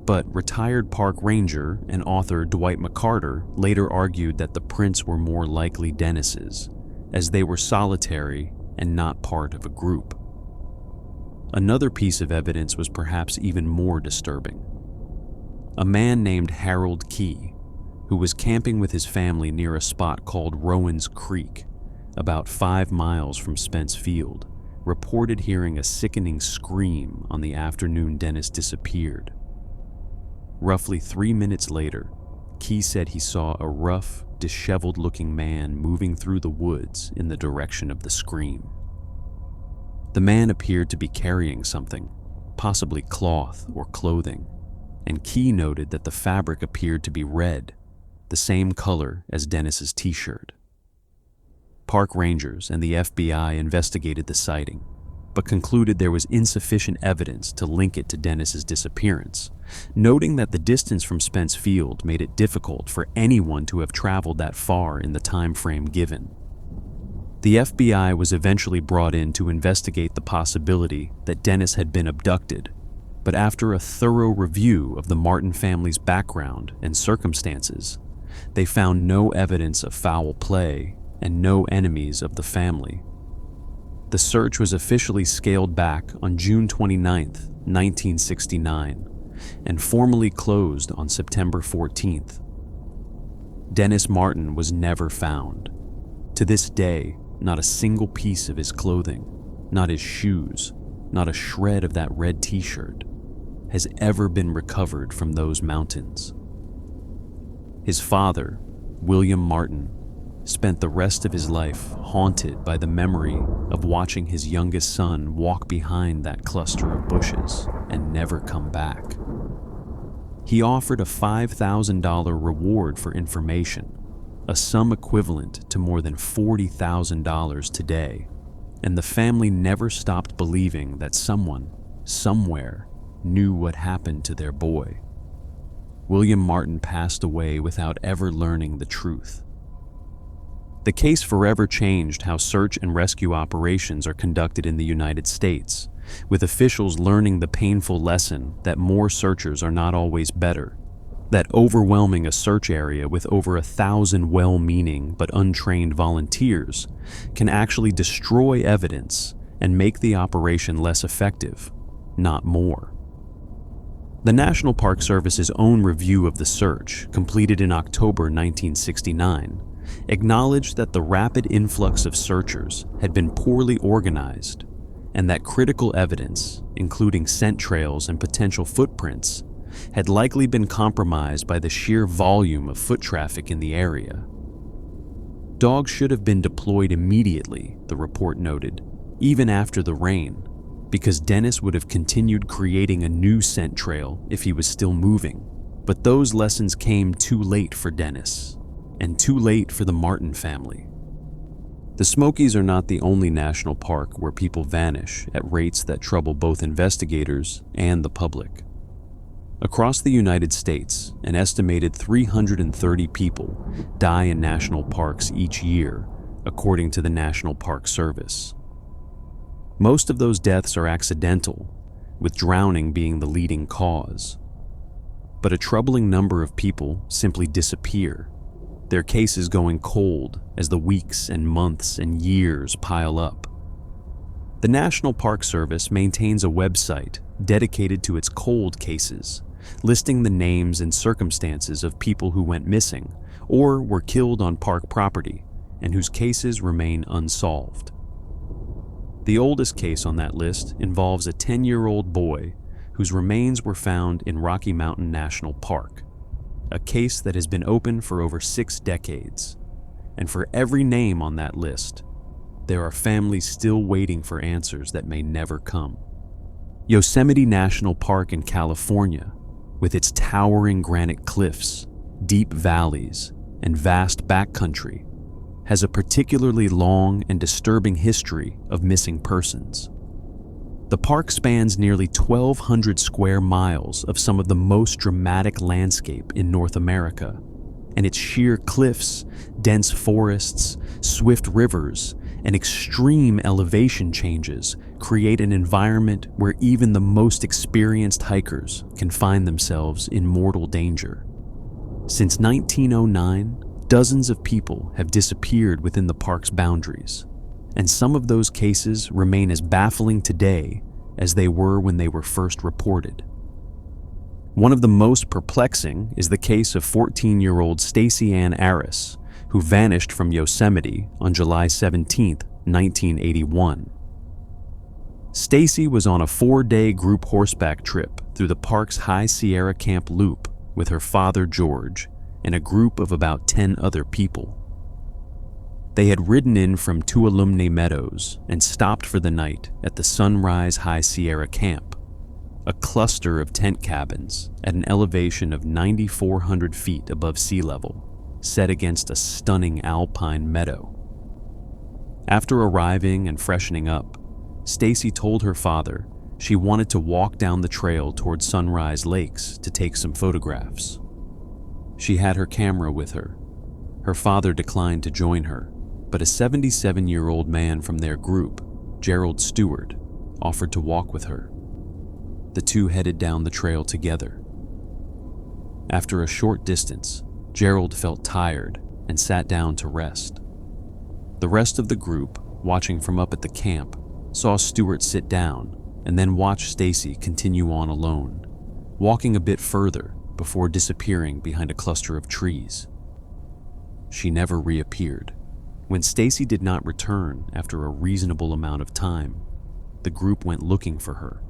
but retired park ranger and author Dwight McCarter later argued that the prints were more likely Dennis's, as they were solitary and not part of a group. Another piece of evidence was perhaps even more disturbing. A man named Harold Key, who was camping with his family near a spot called Rowan's Creek, about 5 miles from Spence Field, reported hearing a sickening scream on the afternoon Dennis disappeared. Roughly 3 minutes later, Key said he saw a rough, disheveled-looking man moving through the woods in the direction of the scream. The man appeared to be carrying something, possibly cloth or clothing, and Key noted that the fabric appeared to be red, the same color as Dennis's t-shirt. Park rangers and the FBI investigated the sighting, but concluded there was insufficient evidence to link it to Dennis's disappearance, noting that the distance from Spence Field made it difficult for anyone to have traveled that far in the time frame given. The FBI was eventually brought in to investigate the possibility that Dennis had been abducted, but after a thorough review of the Martin family's background and circumstances, they found no evidence of foul play and no enemies of the family. The search was officially scaled back on June 29, 1969, and formally closed on September 14th. Dennis Martin was never found. To this day, not a single piece of his clothing, not his shoes, not a shred of that red t-shirt, has ever been recovered from those mountains. His father, William Martin, spent the rest of his life haunted by the memory of watching his youngest son walk behind that cluster of bushes and never come back. He offered a $5,000 reward for information, a sum equivalent to more than $40,000 today, and the family never stopped believing that someone, somewhere, knew what happened to their boy. William Martin passed away without ever learning the truth. The case forever changed how search and rescue operations are conducted in the United States, with officials learning the painful lesson that more searchers are not always better, that overwhelming a search area with over 1,000 well-meaning but untrained volunteers can actually destroy evidence and make the operation less effective, not more. The National Park Service's own review of the search, completed in October 1969, acknowledged that the rapid influx of searchers had been poorly organized and that critical evidence, including scent trails and potential footprints, had likely been compromised by the sheer volume of foot traffic in the area. Dogs should have been deployed immediately, the report noted, even after the rain, because Dennis would have continued creating a new scent trail if he was still moving, But those lessons came too late for Dennis, and too late for the Martin family. The Smokies are not the only national park where people vanish at rates that trouble both investigators and the public. Across the United States, an estimated 330 people die in national parks each year, according to the National Park Service. Most of those deaths are accidental, with drowning being the leading cause. But a troubling number of people simply disappear, their cases going cold as the weeks and months and years pile up. The National Park Service maintains a website dedicated to its cold cases, listing the names and circumstances of people who went missing or were killed on park property and whose cases remain unsolved. The oldest case on that list involves a 10-year-old boy whose remains were found in Rocky Mountain National Park, a case that has been open for over 6 decades. And for every name on that list, there are families still waiting for answers that may never come. Yosemite National Park in California, with its towering granite cliffs, deep valleys, and vast backcountry, has a particularly long and disturbing history of missing persons. The park spans nearly 1,200 square miles of some of the most dramatic landscape in North America, and its sheer cliffs, dense forests, swift rivers, and extreme elevation changes create an environment where even the most experienced hikers can find themselves in mortal danger. Since 1909, dozens of people have disappeared within the park's boundaries, and some of those cases remain as baffling today as they were when they were first reported. One of the most perplexing is the case of 14-year-old Stacy Ann Arras, who vanished from Yosemite on July 17, 1981. Stacy was on a 4-day group horseback trip through the park's High Sierra Camp Loop with her father, George, and a group of about 10 other people. They had ridden in from Tuolumne Meadows and stopped for the night at the Sunrise High Sierra Camp, a cluster of tent cabins at an elevation of 9,400 feet above sea level, set against a stunning alpine meadow. After arriving and freshening up, Stacy told her father she wanted to walk down the trail toward Sunrise Lakes to take some photographs. She had her camera with her. Her father declined to join her, but a 77-year-old man from their group, Gerald Stewart, offered to walk with her. The two headed down the trail together. After a short distance, Gerald felt tired and sat down to rest. The rest of the group, watching from up at the camp, saw Stewart sit down and then watch Stacy continue on alone, walking a bit further before disappearing behind a cluster of trees. She never reappeared. When Stacy did not return after a reasonable amount of time, the group went looking for her.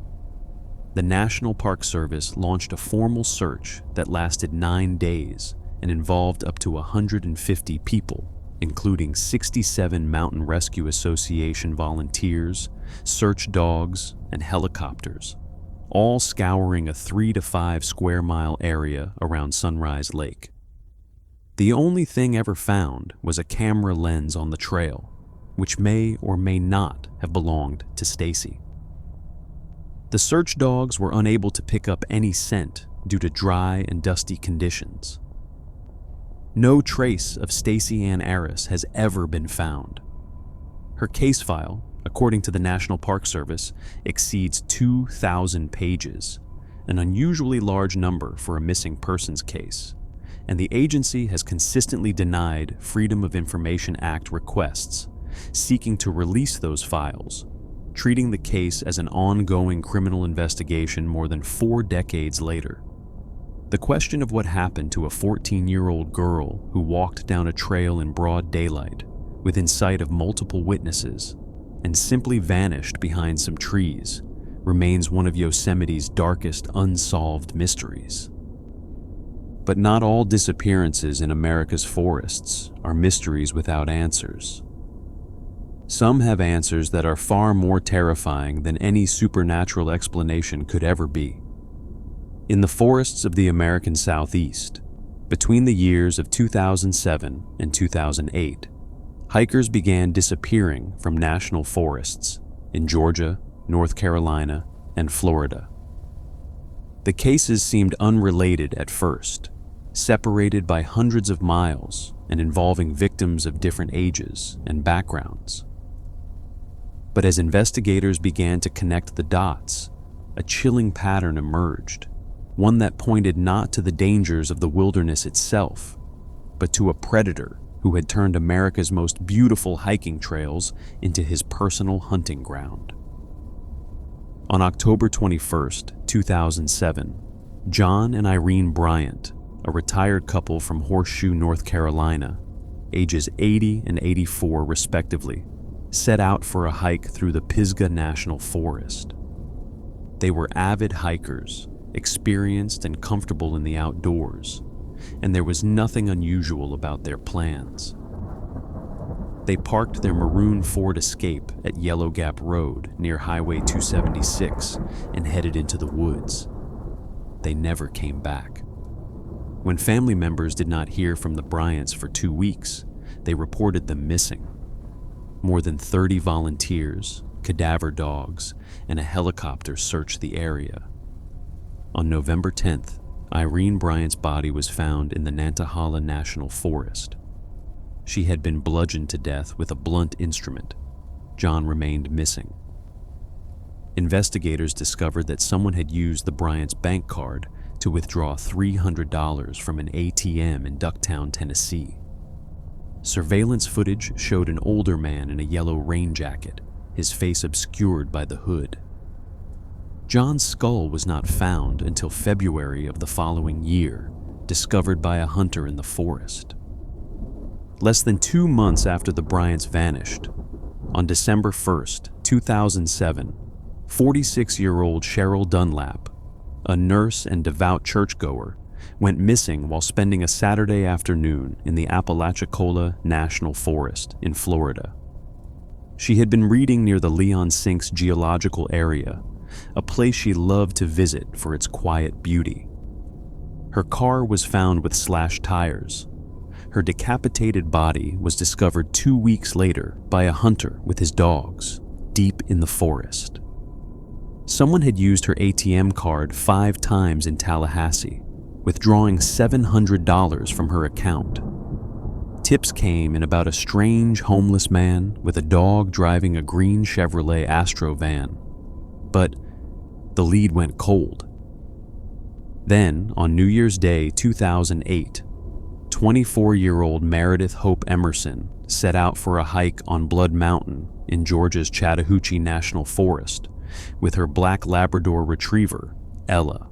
The National Park Service launched a formal search that lasted 9 days and involved up to 150 people, including 67 Mountain Rescue Association volunteers, search dogs, and helicopters, all scouring a 3 to 5 square mile area around Sunrise Lake. The only thing ever found was a camera lens on the trail, which may or may not have belonged to Stacy. The search dogs were unable to pick up any scent due to dry and dusty conditions. No trace of Stacy Ann Arras has ever been found. Her case file, according to the National Park Service, exceeds 2,000 pages, an unusually large number for a missing persons case, and the agency has consistently denied Freedom of Information Act requests, seeking to release those files, treating the case as an ongoing criminal investigation more than 4 decades later. The question of what happened to a 14-year-old girl who walked down a trail in broad daylight, within sight of multiple witnesses, and simply vanished behind some trees, remains one of Yosemite's darkest unsolved mysteries. But not all disappearances in America's forests are mysteries without answers. Some have answers that are far more terrifying than any supernatural explanation could ever be. In the forests of the American Southeast, between the years of 2007 and 2008, hikers began disappearing from national forests in Georgia, North Carolina, and Florida. The cases seemed unrelated at first, separated by hundreds of miles and involving victims of different ages and backgrounds. But as investigators began to connect the dots, a chilling pattern emerged, one that pointed not to the dangers of the wilderness itself, but to a predator who had turned America's most beautiful hiking trails into his personal hunting ground. On October 21st, 2007, John and Irene Bryant, a retired couple from Horseshoe, North Carolina, ages 80 and 84 respectively, set out for a hike through the Pisgah National Forest. They were avid hikers, experienced and comfortable in the outdoors, and there was nothing unusual about their plans. They parked their maroon Ford Escape at Yellow Gap Road near Highway 276 and headed into the woods. They never came back. When family members did not hear from the Bryants for 2 weeks, they reported them missing. More than 30 volunteers, cadaver dogs, and a helicopter searched the area. On November 10th, Irene Bryant's body was found in the Nantahala National Forest. She had been bludgeoned to death with a blunt instrument. John remained missing. Investigators discovered that someone had used the Bryant's bank card to withdraw $300 from an ATM in Ducktown, Tennessee. Surveillance footage showed an older man in a yellow rain jacket, his face obscured by the hood. John's skull was not found until February of the following year, discovered by a hunter in the forest. Less than 2 months after the Bryants vanished, on December 1st, 2007, 46-year-old Cheryl Dunlap, a nurse and devout churchgoer, went missing while spending a Saturday afternoon in the Apalachicola National Forest in Florida. She had been reading near the Leon Sinks geological area, a place she loved to visit for its quiet beauty. Her car was found with slashed tires. Her decapitated body was discovered 2 weeks later by a hunter with his dogs, deep in the forest. Someone had used her ATM card 5 times in Tallahassee, withdrawing $700 from her account. Tips came in about a strange homeless man with a dog driving a green Chevrolet Astro van. But the lead went cold. Then, on New Year's Day 2008, 24-year-old Meredith Hope Emerson set out for a hike on Blood Mountain in Georgia's Chattahoochee National Forest with her black Labrador retriever, Ella.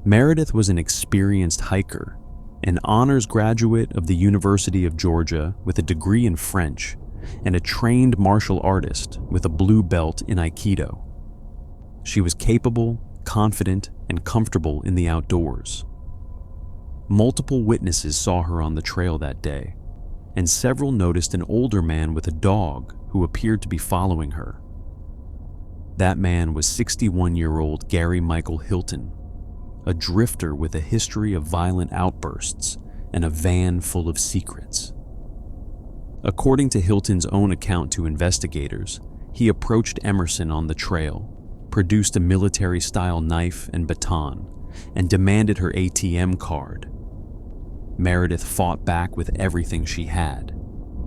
Meredith was an experienced hiker, an honors graduate of the University of Georgia with a degree in French, and a trained martial artist with a blue belt in Aikido. She was capable, confident, and comfortable in the outdoors. Multiple witnesses saw her on the trail that day, and several noticed an older man with a dog who appeared to be following her. That man was 61-year-old Gary Michael Hilton, a drifter with a history of violent outbursts and a van full of secrets. According to Hilton's own account to investigators, he approached Emerson on the trail, produced a military-style knife and baton, and demanded her ATM card. Meredith fought back with everything she had.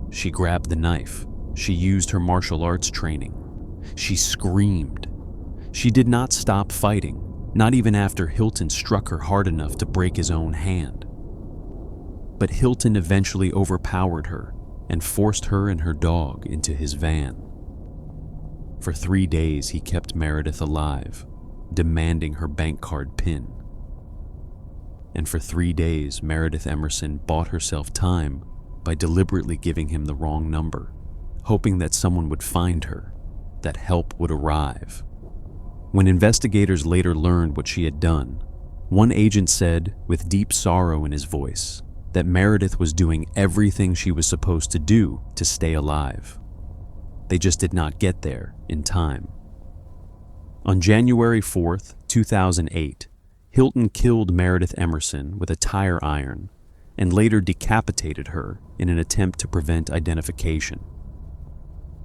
She grabbed the knife. She used her martial arts training. She screamed. She did not stop fighting, not even after Hilton struck her hard enough to break his own hand. But Hilton eventually overpowered her and forced her and her dog into his van. For 3 days, he kept Meredith alive, demanding her bank card PIN. And for 3 days, Meredith Emerson bought herself time by deliberately giving him the wrong number, hoping that someone would find her, that help would arrive. When investigators later learned what she had done, one agent said, with deep sorrow in his voice, that Meredith was doing everything she was supposed to do to stay alive. They just did not get there in time. On January 4th, 2008, Hilton killed Meredith Emerson with a tire iron and later decapitated her in an attempt to prevent identification.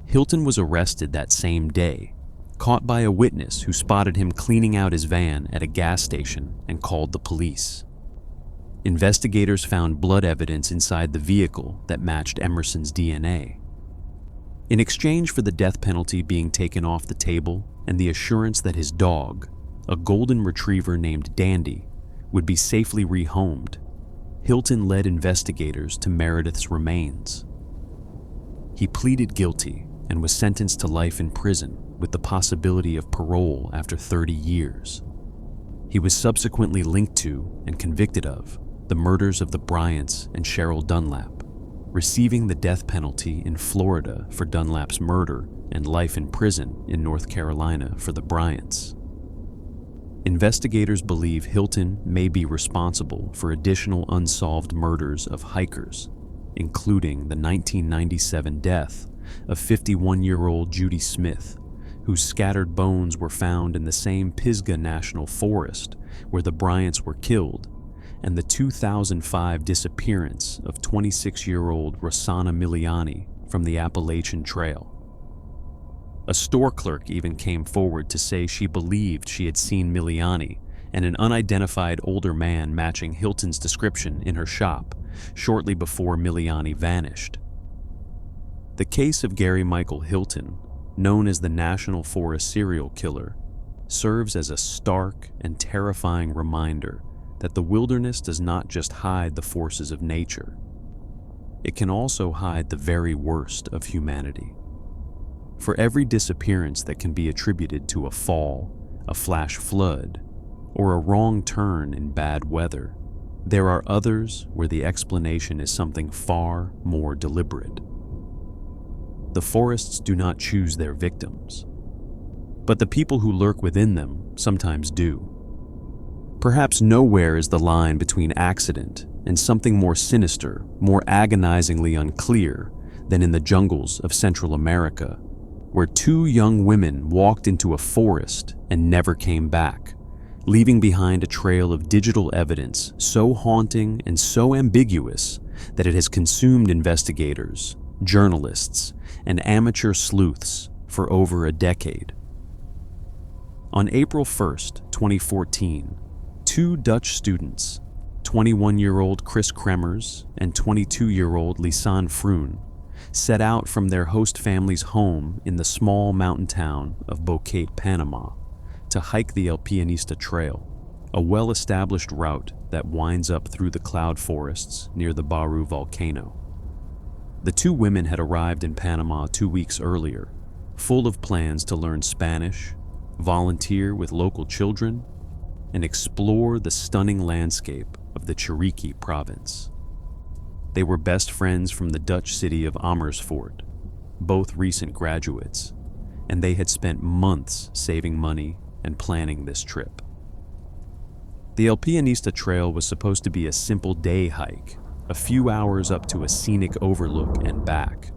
Hilton was arrested that same day, caught by a witness who spotted him cleaning out his van at a gas station and called the police. Investigators found blood evidence inside the vehicle that matched Emerson's DNA. In exchange for the death penalty being taken off the table and the assurance that his dog, a golden retriever named Dandy, would be safely rehomed, Hilton led investigators to Meredith's remains. He pleaded guilty and was sentenced to life in prison with the possibility of parole after 30 years. He was subsequently linked to and convicted of the murders of the Bryants and Cheryl Dunlap, receiving the death penalty in Florida for Dunlap's murder and life in prison in North Carolina for the Bryants. Investigators believe Hilton may be responsible for additional unsolved murders of hikers, including the 1997 death of 51-year-old Judy Smith, whose scattered bones were found in the same Pisgah National Forest where the Bryants were killed, and the 2005 disappearance of 26-year-old Rosanna Miliani from the Appalachian Trail. A store clerk even came forward to say she believed she had seen Miliani and an unidentified older man matching Hilton's description in her shop shortly before Miliani vanished. The case of Gary Michael Hilton, known as the National Forest serial killer, serves as a stark and terrifying reminder that the wilderness does not just hide the forces of nature. It can also hide the very worst of humanity. For every disappearance that can be attributed to a fall, a flash flood, or a wrong turn in bad weather, there are others where the explanation is something far more deliberate. The forests do not choose their victims, but the people who lurk within them sometimes do. Perhaps nowhere is the line between accident and something more sinister, more agonizingly unclear than in the jungles of Central America, where two young women walked into a forest and never came back, leaving behind a trail of digital evidence so haunting and so ambiguous that it has consumed investigators, journalists, and amateur sleuths for over a decade. On April 1st, 2014, two Dutch students, 21-year-old Kris Kremers and 22-year-old Lisanne Froon, set out from their host family's home in the small mountain town of Baciu, Panama, to hike the El Pianista Trail, a well-established route that winds up through the cloud forests near the Baciu volcano. The two women had arrived in Panama 2 weeks earlier, full of plans to learn Spanish, volunteer with local children, and explore the stunning landscape of the Chiriquí province. They were best friends from the Dutch city of Amersfoort, both recent graduates, and they had spent months saving money and planning this trip. The El Pianista Trail was supposed to be a simple day hike, a few hours up to a scenic overlook and back.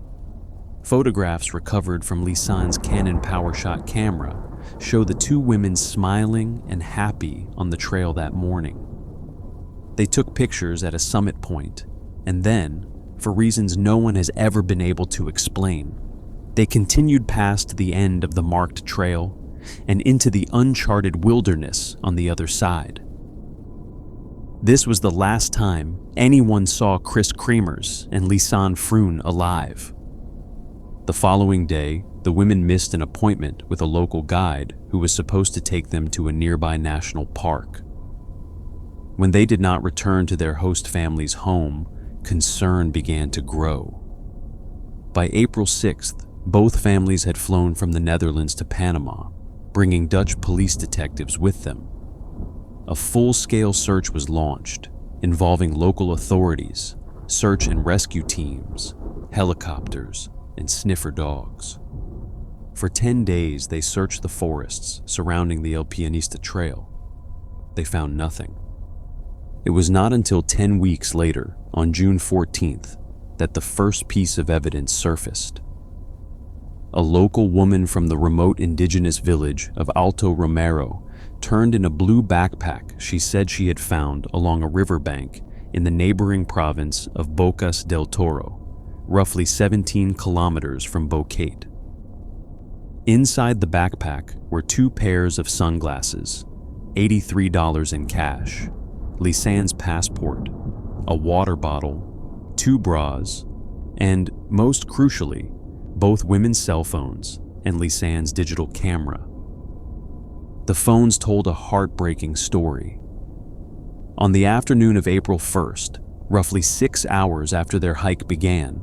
Photographs recovered from Lisanne's Canon PowerShot camera show the two women smiling and happy on the trail that morning. They took pictures at a summit point, and then, for reasons no one has ever been able to explain, they continued past the end of the marked trail and into the uncharted wilderness on the other side. This was the last time anyone saw Kris Kremers and Lisanne Froon alive. The following day, the women missed an appointment with a local guide who was supposed to take them to a nearby national park. When they did not return to their host family's home, concern began to grow. By April 6th, both families had flown from the Netherlands to Panama, bringing Dutch police detectives with them. A full-scale search was launched, involving local authorities, search and rescue teams, helicopters, and sniffer dogs. For 10 days, they searched the forests surrounding the El Pianista Trail. They found nothing. It was not until 10 weeks later, on June 14th, that the first piece of evidence surfaced. A local woman from the remote indigenous village of Alto Romero turned in a blue backpack she said she had found along a riverbank in the neighboring province of Bocas del Toro, roughly 17 kilometers from Bocate. Inside the backpack were 2 pairs of sunglasses, $83 in cash, Lisanne's passport, a water bottle, 2 bras, and, most crucially, both women's cell phones and Lisanne's digital camera. The phones told a heartbreaking story. On the afternoon of April 1st, roughly 6 hours after their hike began,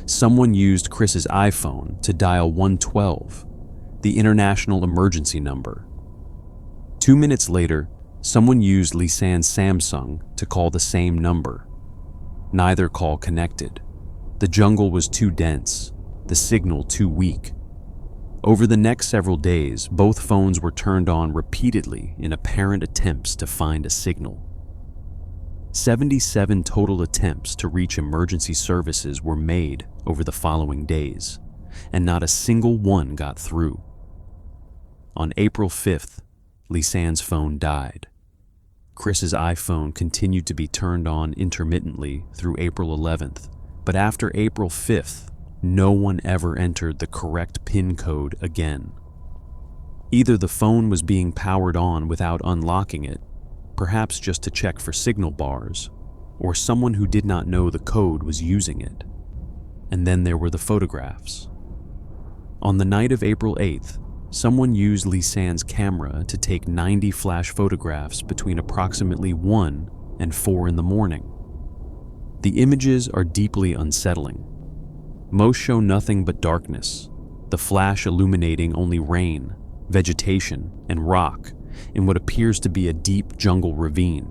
someone used Kris's iPhone to dial 112, the international emergency number. 2 minutes later, someone used Lisanne's Samsung to call the same number. Neither call connected. The jungle was too dense, the signal too weak. Over the next several days, both phones were turned on repeatedly in apparent attempts to find a signal. 77 total attempts to reach emergency services were made over the following days, and not a single one got through. On April 5th, Lisanne's phone died. Kris's iPhone continued to be turned on intermittently through April 11th, but after April 5th, no one ever entered the correct PIN code again. Either the phone was being powered on without unlocking it, perhaps just to check for signal bars, or someone who did not know the code was using it. And then there were the photographs. On the night of April 8th, someone used Lisanne's camera to take 90 flash photographs between approximately 1 and 4 in the morning. The images are deeply unsettling. Most show nothing but darkness, the flash illuminating only rain, vegetation, and rock in what appears to be a deep jungle ravine.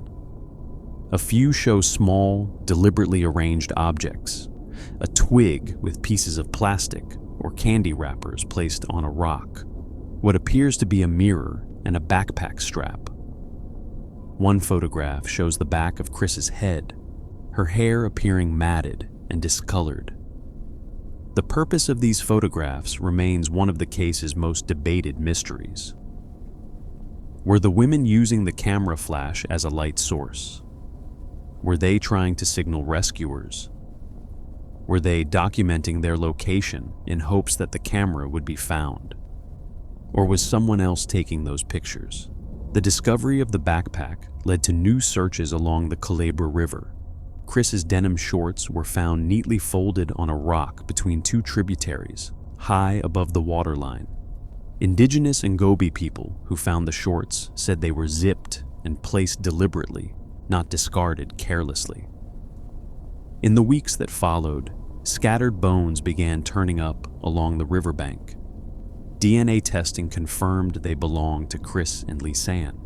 A few show small, deliberately arranged objects, a twig with pieces of plastic or candy wrappers placed on a rock, what appears to be a mirror and a backpack strap. One photograph shows the back of Kris's head, her hair appearing matted and discolored. The purpose of these photographs remains one of the case's most debated mysteries. Were the women using the camera flash as a light source? Were they trying to signal rescuers? Were they documenting their location in hopes that the camera would be found? Or was someone else taking those pictures? The discovery of the backpack led to new searches along the Culebra River. Kris's denim shorts were found neatly folded on a rock between 2 tributaries, high above the waterline. Indigenous Ngobi people who found the shorts said they were zipped and placed deliberately, not discarded carelessly. In the weeks that followed, scattered bones began turning up along the riverbank. DNA testing confirmed they belonged to Kris and Lisanne.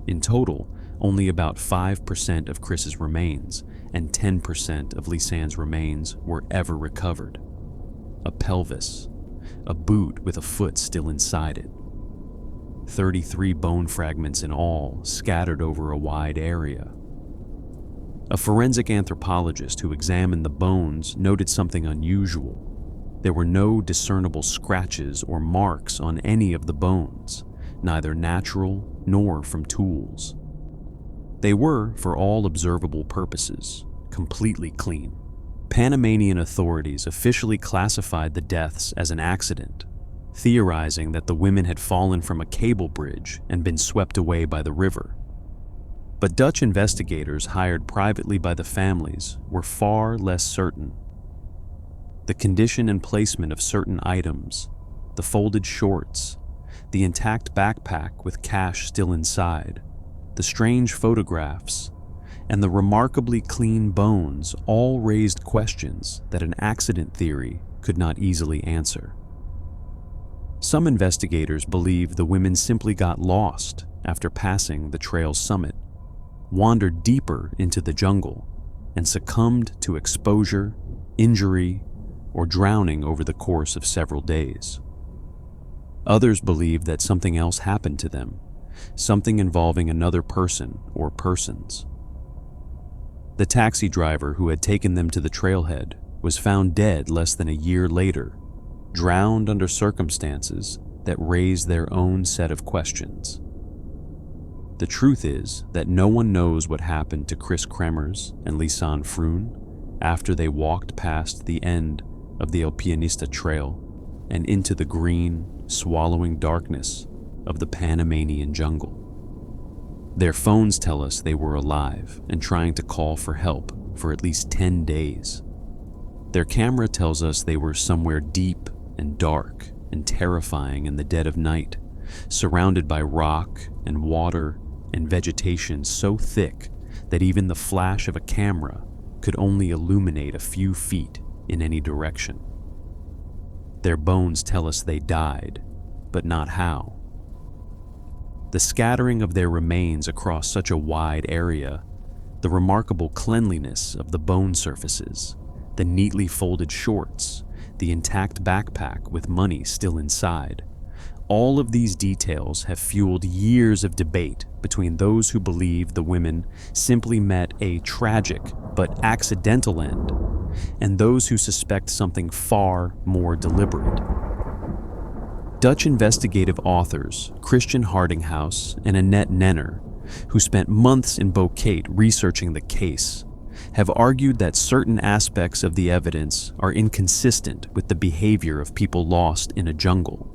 In total, only about 5% of Kris's remains and 10% of Lisanne's remains were ever recovered. A pelvis, a boot with a foot still inside it. 33 bone fragments in all, scattered over a wide area. A forensic anthropologist who examined the bones noted something unusual. There were no discernible scratches or marks on any of the bones, neither natural nor from tools. They were, for all observable purposes, completely clean. Panamanian authorities officially classified the deaths as an accident, theorizing that the women had fallen from a cable bridge and been swept away by the river. But Dutch investigators hired privately by the families were far less certain. The condition and placement of certain items, the folded shorts, the intact backpack with cash still inside, the strange photographs, and the remarkably clean bones all raised questions that an accident theory could not easily answer. Some investigators believe the women simply got lost after passing the trail's summit, wandered deeper into the jungle, and succumbed to exposure, injury, or drowning over the course of several days. Others believe that something else happened to them, something involving another person or persons. The taxi driver who had taken them to the trailhead was found dead less than a year later, drowned under circumstances that raised their own set of questions. The truth is that no one knows what happened to Kris Kremers and Lisanne Froon after they walked past the end of the Alpinista Trail and into the green, swallowing darkness of the Panamanian jungle. Their phones tell us they were alive and trying to call for help for at least 10 days. Their camera tells us they were somewhere deep and dark and terrifying in the dead of night, surrounded by rock and water and vegetation so thick that even the flash of a camera could only illuminate a few feet in any direction. Their bones tell us they died, but not how. The scattering of their remains across such a wide area, the remarkable cleanliness of the bone surfaces, the neatly folded shorts, the intact backpack with money still inside, all of these details have fueled years of debate between those who believe the women simply met a tragic but accidental end and those who suspect something far more deliberate. Dutch investigative authors Christian Hardinghouse and Annette Nenner, who spent months in Bokate researching the case, have argued that certain aspects of the evidence are inconsistent with the behavior of people lost in a jungle.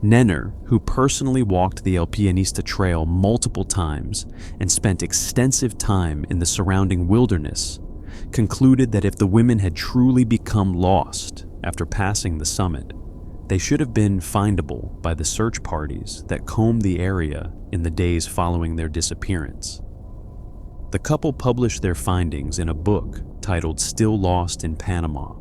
Nenner, who personally walked the Alpinista Trail multiple times and spent extensive time in the surrounding wilderness, concluded that if the women had truly become lost after passing the summit, they should have been findable by the search parties that combed the area in the days following their disappearance. The couple published their findings in a book titled Still Lost in Panama,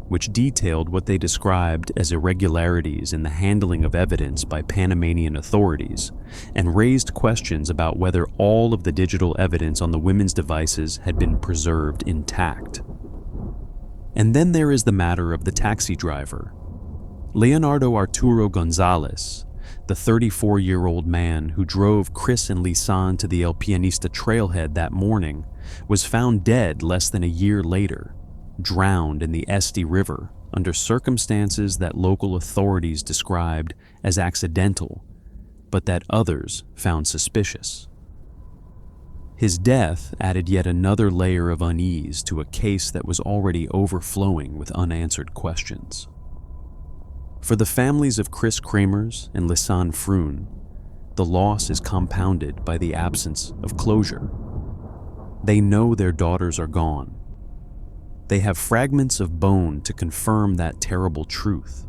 which detailed what they described as irregularities in the handling of evidence by Panamanian authorities and raised questions about whether all of the digital evidence on the women's devices had been preserved intact. And then there is the matter of the taxi driver. Leonardo Arturo Gonzalez, the 34-year-old man who drove Kris and Lisanne to the Alpinista trailhead that morning, was found dead less than a year later, drowned in the Este River under circumstances that local authorities described as accidental, but that others found suspicious. His death added yet another layer of unease to a case that was already overflowing with unanswered questions. For the families of Kris Kremers and Lisanne Froon, the loss is compounded by the absence of closure. They know their daughters are gone. They have fragments of bone to confirm that terrible truth,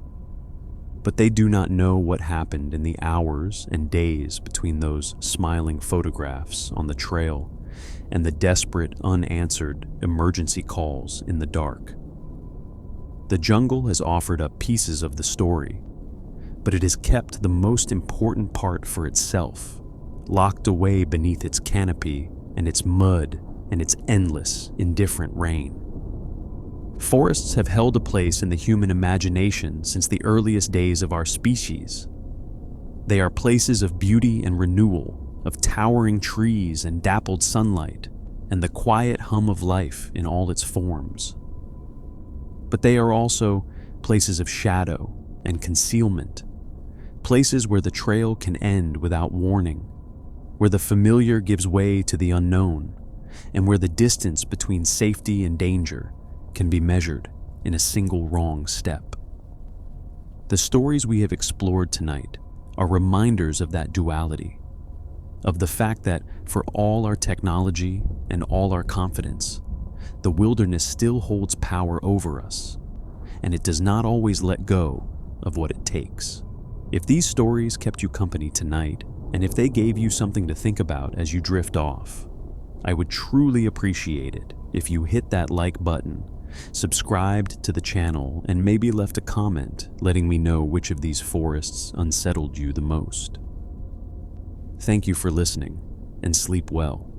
but they do not know what happened in the hours and days between those smiling photographs on the trail and the desperate, unanswered emergency calls in the dark. The jungle has offered up pieces of the story, but it has kept the most important part for itself, locked away beneath its canopy and its mud and its endless, indifferent rain. Forests have held a place in the human imagination since the earliest days of our species. They are places of beauty and renewal, of towering trees and dappled sunlight, and the quiet hum of life in all its forms. But they are also places of shadow and concealment, places where the trail can end without warning, where the familiar gives way to the unknown, and where the distance between safety and danger can be measured in a single wrong step. The stories we have explored tonight are reminders of that duality, of the fact that for all our technology and all our confidence, the wilderness still holds power over us, and it does not always let go of what it takes. If these stories kept you company tonight, and if they gave you something to think about as you drift off, I would truly appreciate it if you hit that like button, subscribed to the channel, and maybe left a comment letting me know which of these forests unsettled you the most. Thank you for listening, and sleep well.